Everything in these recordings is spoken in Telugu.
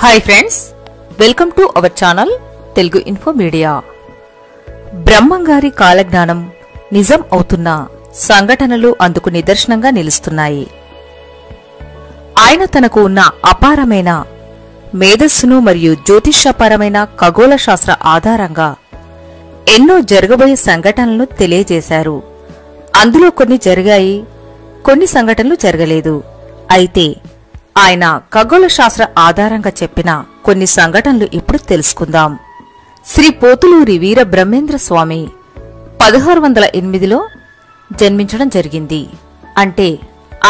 Hi friends, welcome to our channel Telugu info media. బ్రహ్మంగారి కాలజ్ఞానం నిజం అవుతున్న సంఘటనలు అందుకు నిదర్శనంగా నిలుస్తున్నాయి. ఆయన తనకు ఉన్న అపారమైన మేధస్సును మరియు జ్యోతిష్యపరమైన ఖగోళ శాస్త్ర ఆధారంగా ఎన్నో జరగబోయే సంఘటనలను తెలియజేశారు. అందులో కొన్ని జరిగాయి, కొన్ని సంఘటనలు జరగలేదు. అయితే ఆయన ఖగోళ శాస్త్ర ఆధారంగా చెప్పిన కొన్ని సంఘటనలు ఇప్పుడు తెలుసుకుందాం. శ్రీ పోతులూరి వీర బ్రహ్మేంద్ర స్వామి 1608లో జన్మించడం జరిగింది. అంటే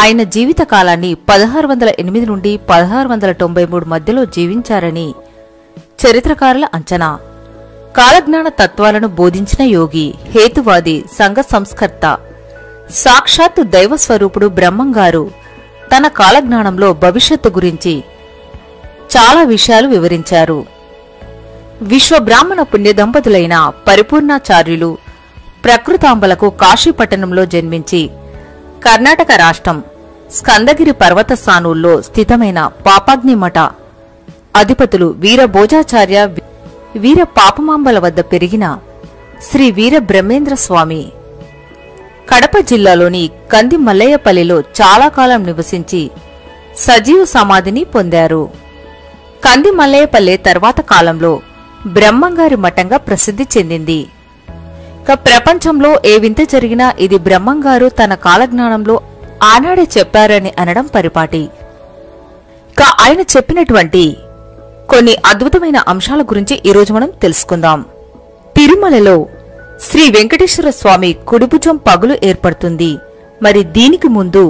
ఆయన జీవిత కాలాన్ని 1608 నుండి 1693 మధ్యలో జీవించారని చరిత్రకారుల అంచనా. కాలజ్ఞాన తత్వాలను బోధించిన యోగి, హేతువాది, సంఘ సంస్కర్త, సాక్షాత్తు దైవస్వరూపుడు బ్రహ్మంగారు తన కాలజ్ఞానంలో భవిష్యత్తు గురించి చాలా విషయాలు వివరించారు. విశ్వబ్రాహ్మణ పుణ్య దంపతులైన పరిపూర్ణాచార్యులు ప్రకృతాంబలకు కాశీపట్టణంలో జన్మించి కర్ణాటక రాష్ట్రం స్కందగిరి పర్వత స్థానుల్లో స్థితమైన పాపాగ్నిమఠ అధిపతులు వీరభోజాచార్య, వీర పాపమాంబల వద్ద పెరిగిన శ్రీ వీర బ్రహ్మేంద్ర స్వామి కడప జిల్లాలోని కంది మల్లయ్యపల్లిలో చాలా కాలం నివసించి సజీవ సమాధిని పొందారు. కంది మల్లయ్యపల్లె తర్వాత కాలంలో బ్రహ్మంగారి మఠంగా ప్రసిద్ధి చెందింది. ప్రపంచంలో ఏ వింత జరిగినా ఇది బ్రహ్మంగారు తన కాలజ్ఞానంలో ఆనాడే చెప్పారని అనడం పరిపాటి. ఆయన చెప్పినటువంటి కొన్ని అద్భుతమైన అంశాల గురించి ఈరోజు మనం తెలుసుకుందాం. తిరుమలలో శ్రీ వెంకటేశ్వర స్వామి కుడిభుజం పగులు ఏర్పడుతుంది. మరి దీనికి ముందు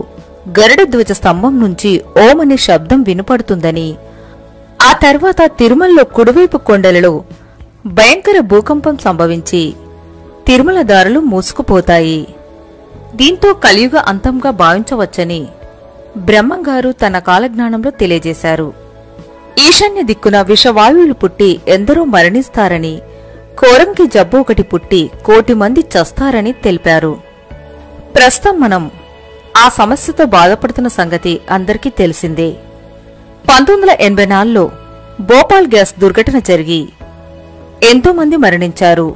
గరుడ ధ్వజ స్తంభం నుంచి ఓం అనే శబ్దం వినపడుతుందని, ఆ తర్వాత తిరుమలలో కుడివైపు కొండలలో భయంకర భూకంపం సంభవించి తిరుమల దారులు మూసుకుపోతాయి. దీంతో కలియుగ అంతంగా భావించవచ్చని బ్రహ్మంగారు తన కాలజ్ఞానంలో తెలియజేశారు. ఈశాన్య దిక్కున విషవాయువులు పుట్టి ఎందరో మరణిస్తారని, కోరంకి జబ్బు ఒకటి పుట్టి 1,000,000 మంది చస్తారని తెలిపారు. ప్రస్తుతం మనం ఆ సమస్యతో బాధపడుతున్న సంగతి అందరికీ తెలిసిందే. 1984లో భోపాల్ గ్యాస్ దుర్ఘటన జరిగి ఎంతో మంది మరణించారు.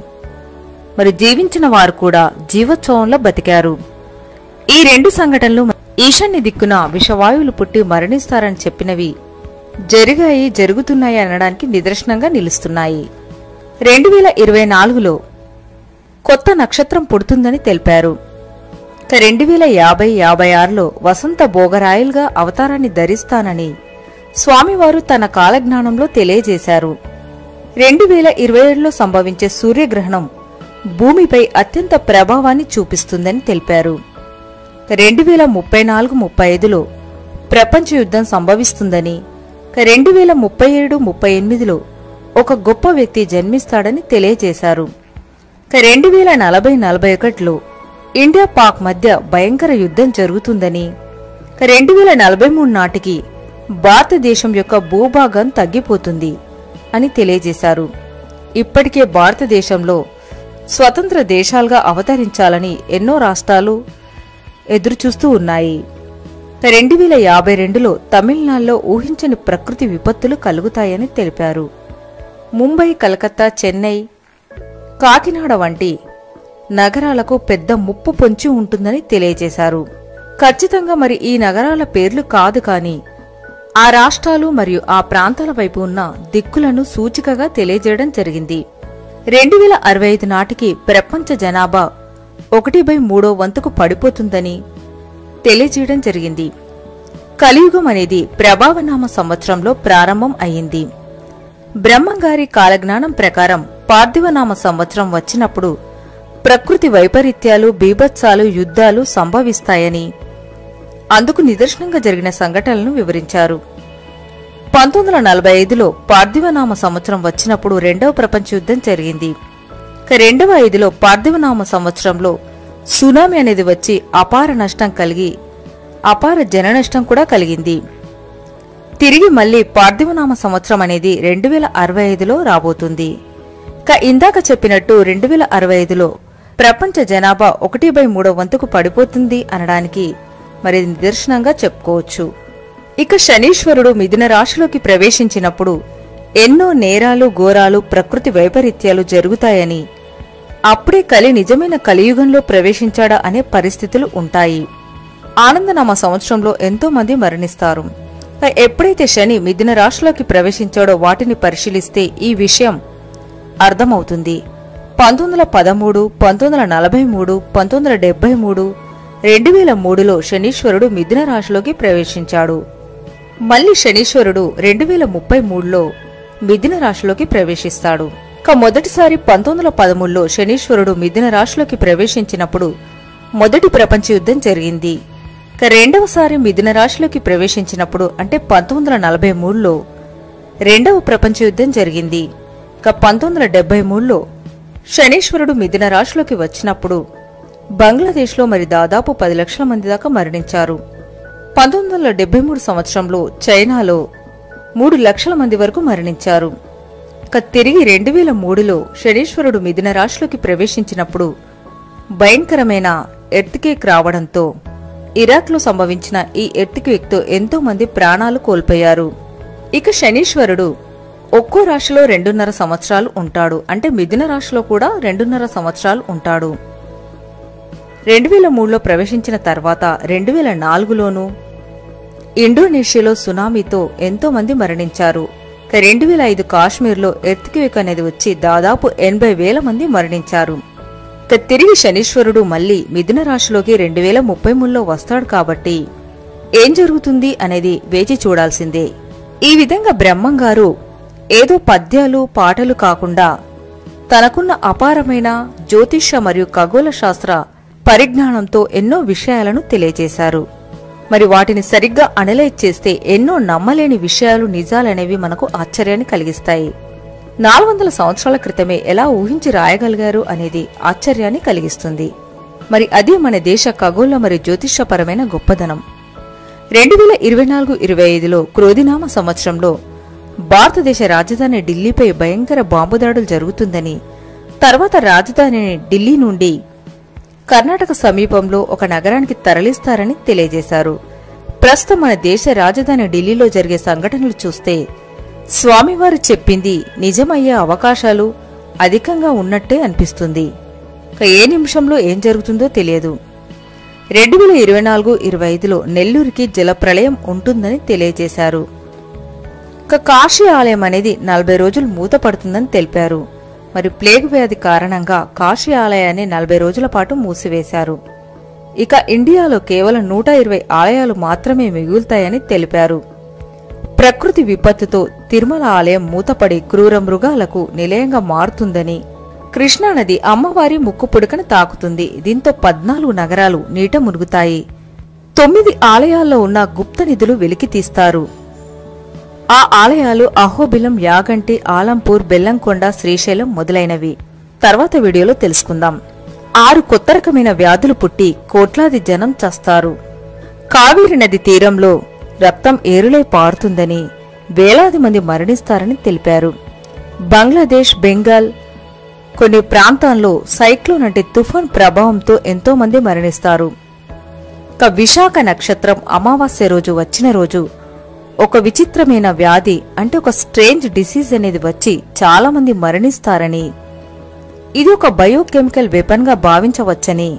మరి జీవించిన వారు కూడా జీవోత్సవంలో బతికారు. ఈ రెండు సంఘటనలు ఈశాన్య దిక్కున విషవాయువులు పుట్టి మరణిస్తారని చెప్పినవి జరిగాయి, జరుగుతున్నాయి అనడానికి నిదర్శనంగా నిలుస్తున్నాయి. 2024లో కొత్త నక్షత్రం పుడుతుందని తెలిపారు. 2050-56లో వసంత భోగరాయల్గా అవతారాన్ని ధరిస్తానని స్వామివారు తన కాలజ్ఞానంలో తెలియజేశారు. 2027లో సంభవించే సూర్యగ్రహణం భూమిపై అత్యంత ప్రభావాన్ని చూపిస్తుందని తెలిపారు. 2034-35లో ప్రపంచ యుద్ధం సంభవిస్తుందని, 2037-38లో ఒక గొప్ప వ్యక్తి జన్మిస్తాడని తెలియజేశారు. 2040-41లో ఇండియా పాక్ మధ్య భయంకర యుద్ధం జరుగుతుందని, 2043 నాటికి భారతదేశం యొక్క భూభాగం తగ్గిపోతుంది అని తెలియజేశారు. ఇప్పటికే భారతదేశంలో స్వతంత్ర దేశాలుగా అవతరించాలని ఎన్నో రాష్ట్రాలు ఎదురుచూస్తూ ఉన్నాయి. 2052లో తమిళనాడులో ఊహించని ప్రకృతి విపత్తులు కలుగుతాయని తెలిపారు. ముంబై, కలకత్తా, చెన్నై, కాకినాడ వంటి నగరాలకు పెద్ద ముప్పు పొంచి ఉంటుందని తెలియజేశారు. ఖచ్చితంగా మరి ఈ నగరాల పేర్లు కాదు, కానీ ఆ రాష్ట్రాలు మరియు ఆ ప్రాంతాల వైపు ఉన్న దిక్కులను సూచికగా తెలియజేయడం జరిగింది. 2065 నాటికి ప్రపంచ జనాభా 1/3 వంతుకు పడిపోతుందని తెలియజేయడం జరిగింది. కలియుగం అనేది ప్రభావనామ సంవత్సరంలో ప్రారంభం అయింది. బ్రహ్మంగారి కాలజ్ఞానం ప్రకారం పార్థివనామ సంవత్సరం వచ్చినప్పుడు ప్రకృతి వైపరీత్యాలు, బీభత్సాలు, యుద్ధాలు సంభవిస్తాయని అందుకు నిదర్శనంగా జరిగిన సంఘటనలను వివరించారు. 1945లో పార్థివనామ సంవత్సరం వచ్చినప్పుడు రెండవ ప్రపంచ యుద్ధం జరిగింది. 2005లో పార్థివనామ సంవత్సరంలో సునామీ అనేది వచ్చి అపార నష్టం కలిగి అపార జననష్టం కూడా కలిగింది. తిరిగి మళ్లీ పార్థివనామ సంవత్సరం అనేది 2065లో రాబోతుంది. ఇందాక చెప్పినట్టు 2065లో ప్రపంచ జనాభా 1/3 వంతుకు పడిపోతుంది అనడానికి మరి నిదర్శనంగా చెప్పుకోవచ్చు. ఇక శనీశ్వరుడు మిథున రాశిలోకి ప్రవేశించినప్పుడు ఎన్నో నేరాలు ఘోరాలు ప్రకృతి వైపరీత్యాలు జరుగుతాయని, అప్పుడే కలి నిజమైన కలియుగంలో ప్రవేశించాడా అనే పరిస్థితులు ఉంటాయి. ఆనందనామ సంవత్సరంలో ఎంతో మంది మరణిస్తారు. ఎప్పుడైతే శని మిథున రాశిలోకి ప్రవేశించాడో వాటిని పరిశీలిస్తే ఈ విషయం అర్థమవుతుంది. 1913, 1943, 1973, 2003లో శనీశ్వరుడు మిథున రాశిలోకి ప్రవేశించాడు. మళ్లీ శనీశ్వరుడు 2033లో మిథున రాశిలోకి ప్రవేశిస్తాడు. మొదటిసారి 1913లో శనీశ్వరుడు మిథున రాశిలోకి ప్రవేశించినప్పుడు మొదటి ప్రపంచ యుద్ధం జరిగింది. రెండవసారి మిథున రాశిలోకి ప్రవేశించినప్పుడు అంటే 1943లో రెండవ ప్రపంచ యుద్ధం జరిగింది. 1973లో శనీశ్వరుడు మిథున రాశిలోకి వచ్చినప్పుడు బంగ్లాదేశ్లో మరి దాదాపు 10 లక్షల మంది దాకా మరణించారు. 1973 సంవత్సరంలో చైనాలో 3 లక్షల మంది వరకు మరణించారు. తిరిగి 2003లో శనీశ్వరుడు మిథున రాశిలోకి ప్రవేశించినప్పుడు భయంకరమైన ఎర్త్క్వేక్ రావడంతో ఇరాక్లో సంభవించిన ఈ ఎర్త్క్వేక్తో ఎంతో మంది ప్రాణాలు కోల్పోయారు. ఇక శనీశ్వరుడు ఒక్కో రాశిలో 2.5 సంవత్సరాలు ఉంటాడు. అంటే మిథున రాశిలో కూడా 2.5 సంవత్సరాలు ఉంటాడు. 2003లో ప్రవేశించిన తర్వాత 2004లోనూ ఇండోనేషియాలో సునామీతో ఎంతో మంది మరణించారు. 2005 కాశ్మీర్లో ఎర్త్క్వేక్ అనేది వచ్చి దాదాపు 80,000 మంది మరణించారు. తిరిగి శనీశ్వరుడు మళ్లీ మిథున రాశిలోకి 2033లో వస్తాడు. కాబట్టి ఏం జరుగుతుంది అనేది వేచి చూడాల్సిందే. ఈ విధంగా బ్రహ్మంగారు ఏదో పద్యాలు పాటలు కాకుండా తనకున్న అపారమైన జ్యోతిష్య మరియు ఖగోళ శాస్త్ర పరిజ్ఞానంతో ఎన్నో విషయాలను తెలియజేశారు. మరి వాటిని సరిగ్గా అనలైజ్ చేస్తే ఎన్నో నమ్మలేని విషయాలు నిజాలనేవి మనకు ఆశ్చర్యాన్ని కలిగిస్తాయి. 400 సంవత్సరాల క్రితమే ఎలా ఊహించి రాయగలిగారు అనేది ఆశ్చర్యాన్ని కలిగిస్తుంది. మరి అది మన దేశ ఖగోళ మరియు జ్యోతిష్యపరమైన గొప్పదనం. 2024-25లో క్రోధినామ సంవత్సరంలో భారతదేశ రాజధాని ఢిల్లీపై భయంకర బాంబు దాడులు జరుగుతుందని, తర్వాత రాజధానిని ఢిల్లీ నుండి కర్ణాటక సమీపంలో ఒక నగరానికి తరలిస్తారని తెలియజేశారు. ప్రస్తుతం మన దేశ రాజధాని ఢిల్లీలో జరిగే సంఘటనలు చూస్తే స్వామివారు చెప్పింది నిజమయ్యే అవకాశాలు అధికంగా ఉన్నట్టే అనిపిస్తుంది. ఏ నిమిషంలో ఏం జరుగుతుందో తెలియదు. 2024-25లో నెల్లూరుకి జలప్రళయం ఉంటుందని తెలియజేశారు. కాశీ ఆలయం అనేది 40 రోజులు మూతపడుతుందని తెలిపారు. మరి ప్లేగ్ వ్యాధి కారణంగా కాశీ ఆలయాన్ని 40 రోజుల పాటు మూసివేశారు. ఇక ఇండియాలో కేవలం 120 ఆలయాలు మాత్రమే మిగులుతాయని తెలిపారు. ప్రకృతి విపత్తుతో తిరుమల ఆలయం మూతపడి క్రూర మృగాలకు నిలయంగా మారుతుందని, కృష్ణానది అమ్మవారి ముక్కుపుడకను తాకుతుంది. దీంతో 14 నగరాలు నీట మునుగుతాయి. 9 ఆలయాల్లో ఉన్న గుప్త నిధులు వెలికి తీస్తారు. ఆ ఆలయాలు అహోబిలం, యాగంటి, ఆలంపూర్, బెల్లంకొండ, శ్రీశైలం మొదలైనవి తర్వాత వీడియోలో తెలుసుకుందాం. 6 కొత్త రకమైన వ్యాధులు పుట్టి కోట్లాది జనం చస్తారు. కావేరి నది తీరంలో రక్తం ఏరులై పారుతుందని, వేలాది మంది మరణిస్తారని తెలిపారు. బంగ్లాదేశ్, బెంగాల్ కొన్ని ప్రాంతాల్లో సైక్లోన్ అంటే తుఫాన్ ప్రభావంతో ఎంతో మంది మరణిస్తారు. విశాఖ నక్షత్రం అమావాస్య రోజు వచ్చిన రోజు ఒక విచిత్రమైన వ్యాధి అంటే ఒక స్ట్రేంజ్ డిసీజ్ అనేది వచ్చి చాలా మంది మరణిస్తారని, ఇది ఒక బయోకెమికల్ వెపన్ గా భావించవచ్చని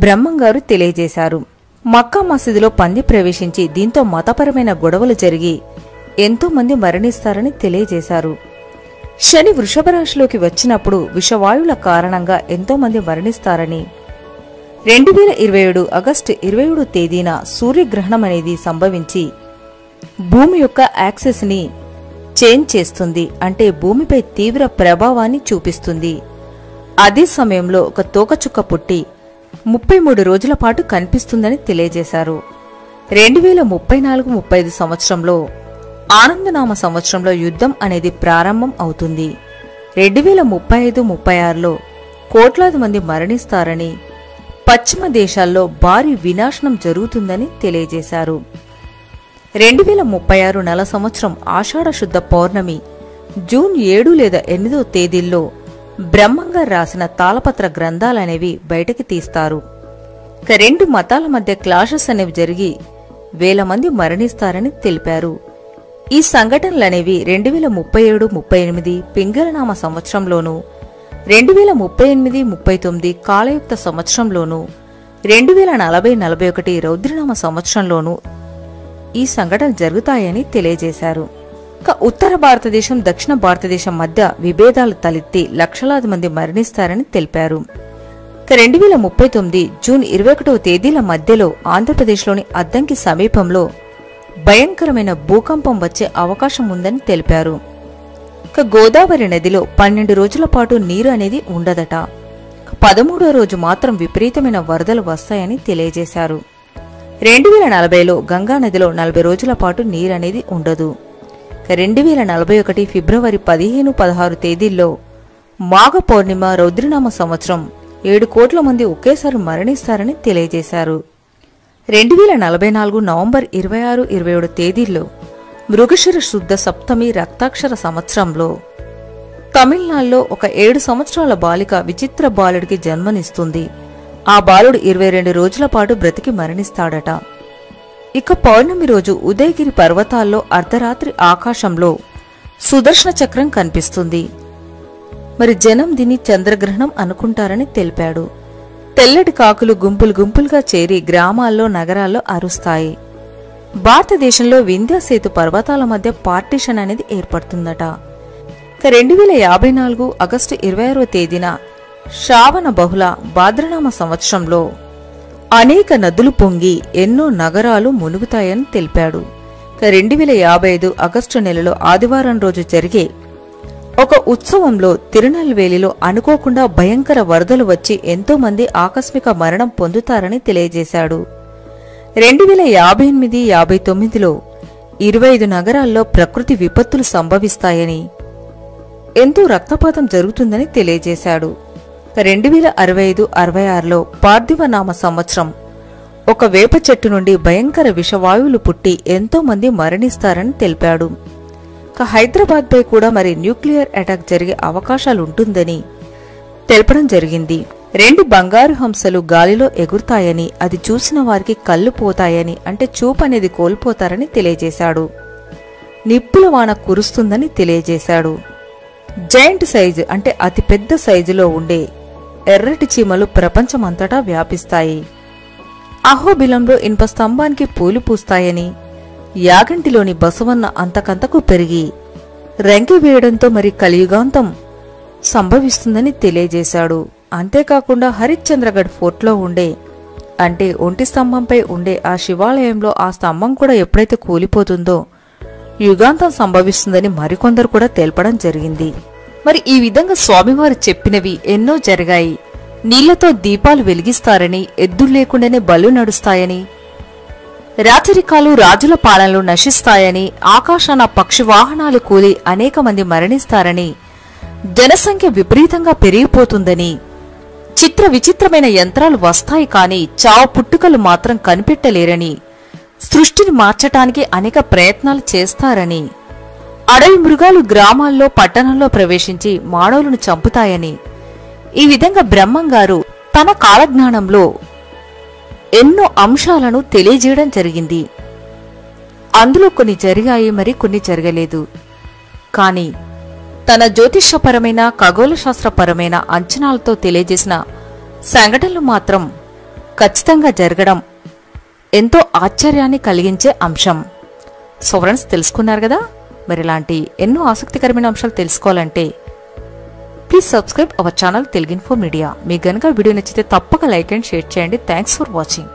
బ్రహ్మంగారు తెలియజేశారు. మక్కా మసీదులో పంది ప్రవేశించి దీంతో మతపరమైన గొడవలు జరిగి ఎంతో మంది మరణిస్తారని తెలియజేశారు. శని వృషభ రాశిలోకి వచ్చినప్పుడు విషవాయువుల కారణంగా ఎంతో మంది మరణిస్తారని, 2027 ఆగస్టు 27 తేదీన సూర్యగ్రహణం అనేది సంభవించి భూమి యొక్క యాక్సెస్ ని చేంజ్ చేస్తుంది. అంటే భూమిపై తీవ్ర ప్రభావాన్ని చూపిస్తుంది. అదే సమయంలో ఒక తోకచుక్క పుట్టి 33 రోజుల పాటు కనిపిస్తుందని తెలియజేశారు. 2034-35 సంవత్సరంలో ఆనందనామ సంవత్సరంలో యుద్ధం అనేది ప్రారంభం అవుతుంది. 2035-36లో కోట్లాది మంది మరణిస్తారని, పశ్చిమ దేశాల్లో భారీ వినాశనం జరుగుతుందని తెలియజేశారు. 2036 నెల సంవత్సరం ఆషాఢ శుద్ధ పౌర్ణమి జూన్ 7 లేదా 8 తేదీల్లో బ్రహ్మంగారు రాసిన తాళపత్ర గ్రంథాలనేవి బయటకి తీస్తారు. 2 మతాల మధ్య క్లాషెస్ అనేవి జరిగి వేల మంది మరణిస్తారని తెలిపారు. ఈ సంఘటనలనేవి 2037-38 పింగళనామ సంవత్సరంలోనూ, 2038-39 కాలయుక్త సంవత్సరంలోనూ, 2040-41 రౌద్రనామ సంవత్సరంలోనూ ఈ సంఘటనలు జరుగుతాయని తెలియజేశారు. ఉత్తర భారతదేశం, దక్షిణ భారతదేశం మధ్య విభేదాలు తలెత్తి లక్షలాది మంది మరణిస్తారని తెలిపారు. 2039 జూన్ 21వ తేదీల మధ్యలో ఆంధ్రప్రదేశ్లోని అద్దంకి సమీపంలో భయంకరమైన భూకంపం వచ్చే అవకాశం ఉందని తెలిపారు. గోదావరి నదిలో 12 రోజుల పాటు నీరు అనేది ఉండదట. 13వ రోజు మాత్రం విపరీతమైన వరదలు వస్తాయని తెలియజేశారు. 2040లో గంగా నదిలో 40 రోజుల పాటు నీరనేది ఉండదు. 2041 ఫిబ్రవరి 15-16 తేదీల్లో మాఘ పౌర్ణిమ రౌద్రనామ సంవత్సరం 7 కోట్ల మంది ఒకేసారి మరణిస్తారని తెలియజేశారు. 2044 నవంబర్ 26-27 తేదీల్లో మృగశిర శుద్ధ సప్తమి రక్తాక్షర సంవత్సరంలో తమిళనాడులో ఒక 7 సంవత్సరాల బాలిక విచిత్ర బాలుడికి జన్మనిస్తుంది. ఆ బాలుడు 22 రోజుల పాటు బ్రతికి మరణిస్తాడట. ఇక పౌర్ణమి రోజు ఉదయగిరి పర్వతాల్లో అర్ధరాత్రి ఆకాశంలో సుదర్శన చక్రం కనిపిస్తుంది. మరి జనం దీన్ని చంద్రగ్రహణం అనుకుంటారని తెలిపాడు. తెల్లటి కాకులు గుంపులు గుంపులుగా చేరి గ్రామాల్లో, నగరాల్లో అరుస్తాయి. భారతదేశంలో వింధ్యసేతు పర్వతాల మధ్య పార్టీషన్ అనేది ఏర్పడుతుందట. 2054 ఆగస్టు 26వ తేదీన శ్రావణ బహుళ భాద్రనామ సంవత్సరంలో అనేక నదులు పొంగి ఎన్నో నగరాలు మునుగుతాయని తెలిపాడు. 2055 ఆగస్టు నెలలో ఆదివారం రోజు జరిగే ఒక ఉత్సవంలో తిరునల్వేలిలో అనుకోకుండా భయంకర వరదలు వచ్చి ఎంతో మంది ఆకస్మిక మరణం పొందుతారని తెలియజేశాడు. 2058-59లో 25 నగరాల్లో ప్రకృతి విపత్తులు సంభవిస్తాయని, ఎంతో రక్తపాతం జరుగుతుందని తెలియజేశాడు. 2065-66లో పార్థివనామ సంవత్సరం ఒక వేప చెట్టు నుండి భయంకర విషవాయువులు పుట్టి ఎంతో మంది మరణిస్తారని తెలిపాడు. హైదరాబాద్ పై కూడా మరి న్యూక్లియర్ అటాక్ జరిగే అవకాశాలుంటుందని తెలపడం జరిగింది. 2 బంగారు హంసలు గాలిలో ఎగురుతాయని, అది చూసిన వారికి కళ్ళు పోతాయని, అంటే చూపు అనేది కోల్పోతారని తెలియజేశాడు. నిప్పుల వాన కురుస్తుందని తెలియజేశాడు. జైంట్ సైజు అంటే అతిపెద్ద సైజులో ఉండే ఎర్రటి చీమలు ప్రపంచమంతటా వ్యాపిస్తాయి. అహోబిలంలో ఇనుప స్తంభానికి పూలు పూస్తాయని, యాగంటిలోని బసవన్న అంతకంతకు పెరిగి రంకి వేయడంతో మరి కలియుగాంతం సంభవిస్తుందని తెలియజేశాడు. అంతేకాకుండా హరిశ్చంద్రగఢ్ ఫోర్ట్లో ఉండే, అంటే ఒంటి స్తంభంపై ఉండే ఆ శివాలయంలో ఆ స్తంభం కూడా ఎప్పుడైతే కూలిపోతుందో యుగాంతం సంభవిస్తుందని మరికొందరు కూడా తెలపడం జరిగింది. మరి ఈ విధంగా స్వామివారు చెప్పినవి ఎన్నో జరిగాయి. నీళ్లతో దీపాలు వెలిగిస్తారని, ఎద్దులు లేకుండానే బళ్ళు నడుస్తాయని, రాచరికాలు రాజుల పాలనలు నశిస్తాయని, ఆకాశాన పక్షి వాహనాలు కూలి అనేక మంది మరణిస్తారని, జనసంఖ్య విపరీతంగా పెరిగిపోతుందని, చిత్ర విచిత్రమైన యంత్రాలు వస్తాయి కానీ చావు పుట్టుకలు మాత్రం కనిపెట్టలేరని, సృష్టిని మార్చటానికి అనేక ప్రయత్నాలు చేస్తారని, అడవి మృగాలు గ్రామాల్లో, పట్టణంలో ప్రవేశించి మానవులను చంపుతాయని, ఈ విధంగా బ్రహ్మంగారు తన కాలజ్ఞానంలో ఎన్నో అంశాలను తెలియజేయడం జరిగింది. అందులో కొన్ని జరిగాయి, మరి కొన్ని జరగలేదు. కానీ తన జ్యోతిష్యపరమైన, ఖగోళ శాస్త్రపరమైన అంచనాలతో తెలియజేసిన సంఘటనలు మాత్రం ఖచ్చితంగా జరగడం ఎంతో ఆశ్చర్యాన్ని కలిగించే అంశం. సో ఫ్రెండ్స్, తెలుసుకున్నారు కదా. మరి ఇలాంటి ఎన్నో ఆసక్తికరమైన అంశాలు తెలుసుకోవాలంటే please subscribe our channel Telugu info media. మీకు గనుక వీడియో నచ్చితే తప్పక లైక్ అండ్ షేర్ చేయండి. Thanks for watching.